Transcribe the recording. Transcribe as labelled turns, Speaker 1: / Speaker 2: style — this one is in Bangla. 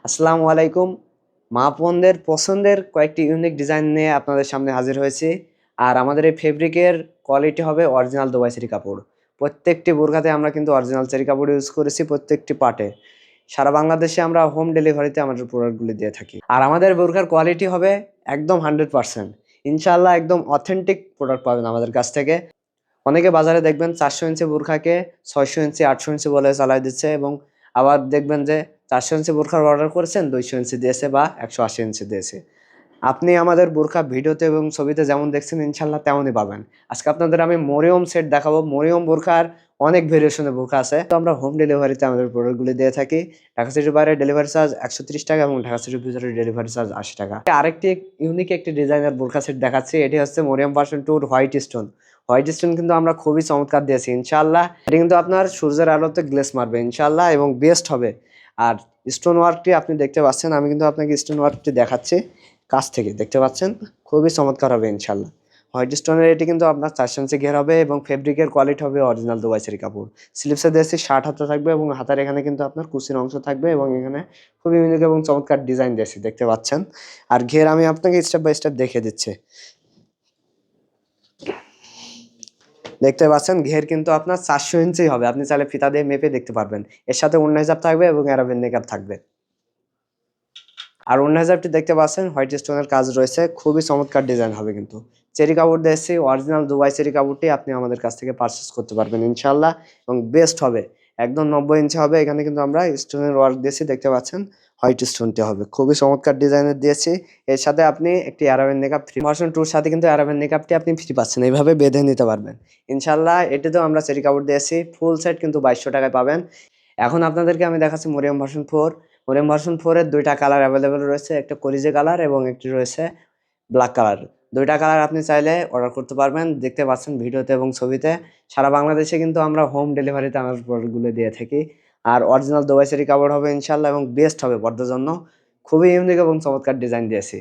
Speaker 1: আসসালামু আলাইকুম। মা বোনদের পছন্দের কয়েকটি ইউনিক ডিজাইন নিয়ে আপনাদের সামনে হাজির হয়েছি। আর আমাদের এই ফেব্রিকের কোয়ালিটি হবে অরিজিনাল দুবাই চেরি কাপড়। প্রত্যেকটি বোরকাতে আমরা কিন্তু অরিজিনাল চেরি কাপড় ইউজ করেছি প্রত্যেকটি পার্টে। সারা বাংলাদেশে আমরা হোম ডেলিভারিতে আমাদের প্রোডাক্টগুলি দিয়ে থাকি। আর আমাদের বোরকার কোয়ালিটি হবে একদম 100%। ইনশাআল্লাহ একদম অথেন্টিক প্রোডাক্ট পাবেন আমাদের কাছ থেকে। অনেকে বাজারে দেখবেন 400 ইঞ্চি বোরখাকে 600 ইঞ্চি 800 ইঞ্চি বলে চালায় দিচ্ছে, এবং আবার দেখবেন যে 400 ইঞ্চি বোরখার অর্ডার করেছেন 200 ইঞ্চি দিয়েছে বা 180 ইঞ্চি দিয়েছে। আপনি আমাদের বোরখা ভিডিওতে এবং ছবিতে যেমন দেখছেন ইনশাল্লাহ তেমনই পাবেন। আজকে আপনাদের আমি মরিয়ম সেট দেখাবো। মরিয়ম বোরখার অনেক ভেরিয়েশনের বোরখা আছে। তো আমরা হোম ডেলিভারিতে আমাদের প্রোডাক্টগুলি দিয়ে থাকি। ঢাকা সিটির বাইরে ডেলিভারি চার্জ 130 টাকা এবং ঢাকা সিটির ভিতরে ডেলিভারি চার্জ 80 টাকা। আরেকটি ইউনিক একটি ডিজাইনের বোরখা সেট দেখাচ্ছি। এটি হচ্ছে Mariam version 2 white stone. White stone কিন্তু আমরা খুবই চমৎকার দিয়েছি ইনশাআল্লাহ। এটি কিন্তু আপনার সূর্যের আলোতে গ্লেস মারবে ইনশাআল্লাহ এবং বেস্ট হবে। আর স্টোন ওয়ার্কটি আপনি দেখতে পাচ্ছেন, আমি কিন্তু আপনাকে স্টোন ওয়ার্কটি দেখাচ্ছি কাছ থেকে, দেখতে পাচ্ছেন খুবই চমৎকার হবে ইনশাআল্লাহ। হোয়াইট স্টোনের এটি কিন্তু আপনার 4 ইঞ্চি ঘের হবে এবং ফেব্রিকের কোয়ালিটি হবে অরিজিনাল দুবাই চেরি কাপড়। স্লিপসে দিয়েছি 60 হাতা থাকবে এবং হাতার এখানে কিন্তু আপনার কুচির অংশ থাকবে এবং এখানে খুবই ইউনিক এবং চমৎকার ডিজাইন দিয়েছি, দেখতে পাচ্ছেন। আর ঘের আমি আপনাকে স্টেপ বাই স্টেপ দেখিয়ে দিচ্ছি। দেখতে পাচ্ছেন ঘের কিন্তু আপনার 400 ইঞ্চি হবে। আপনি চাইলে ফিতা দিয়ে মেপে দেখতে পারবেন। এর সাথে ওড়না হিজাব থাকবে এবং অ্যারাবিয়ান নেকআপ থাকবে। আর ওড়না হিজাবটি দেখতে পাচ্ছেন হোয়াইট স্টোনের কাজ রয়েছে, খুবই চমৎকার ডিজাইন হবে কিন্তু। চেরি কাপড় দিয়েছি অরিজিনাল দুবাই চেরি কাপড়টি আপনি আমাদের কাছ থেকে পারচেস করতে পারবেন ইনশাআল্লাহ, এবং বেস্ট হবে। একদম 90 ইঞ্চি হবে। এখানে কিন্তু আমরা স্টোনের ওয়ার্ক দিয়েছি, দেখতে পাচ্ছেন হোয়াইট স্টোনটি হবে খুবই চমৎকার ডিজাইনের দিয়েছি। এর সাথে আপনি একটি অ্যারাবিয়ান নেকআপ ফ্রি ভার্সন 2 সাথে কিন্তু অ্যারাবিয়ান নেকআপটি আপনি ফ্রি পাচ্ছেন, এইভাবে বেঁধে নিতে পারবেন ইনশাআল্লাহ। এটিতেও আমরা চেরি কাপড় দিয়েছি। ফুল সেট কিন্তু 2200 টাকায় পাবেন। এখন আপনাদেরকে আমি দেখাচ্ছি মরিয়ম ভার্সন 4। মরিয়ম ভার্সন 4 এর 2টা কালার অ্যাভেলেবল রয়েছে, একটা কলিজে কালার এবং একটি রয়েছে ব্ল্যাক কালার। 2টা কালার আপনি চাইলে অর্ডার করতে পারবেন, দেখতে পাচ্ছেন ভিডিওতে এবং ছবিতে। সারা বাংলাদেশে কিন্তু আমরা হোম ডেলিভারিতে আমার প্রোডাক্টগুলো দিয়ে থাকি। আর অরিজিনাল দুবাই চেরি কাপড় হবে ইনশাআল্লাহ এবং বেস্ট হবে পর্দার জন্য। খুবই ইউনিক এবং চমৎকার ডিজাইন দিয়েছি।